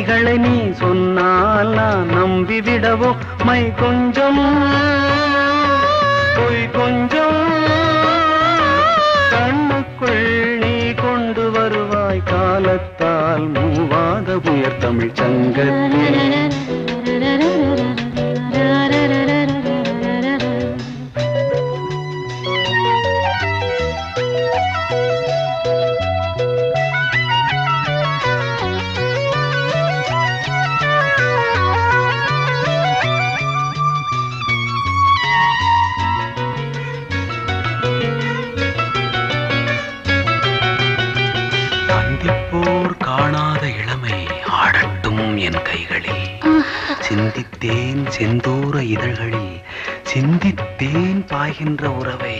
உண்மைகளை நீ சொன்னால் நான் நம்பிவிடவோ மை கொஞ்சம் பொய் கொஞ்சம் கண்ணுக்குள் நீ கொண்டு வருவாய் காலத்தால் மூவாத உயர் தமிழ் சங்கத்தில் காணாத இளமை ஆடட்டும் என் கைகளில் சிந்தித்தேன் செந்தூர இதழ்களில் சிந்தித்தேன் பாய்கின்ற உறவை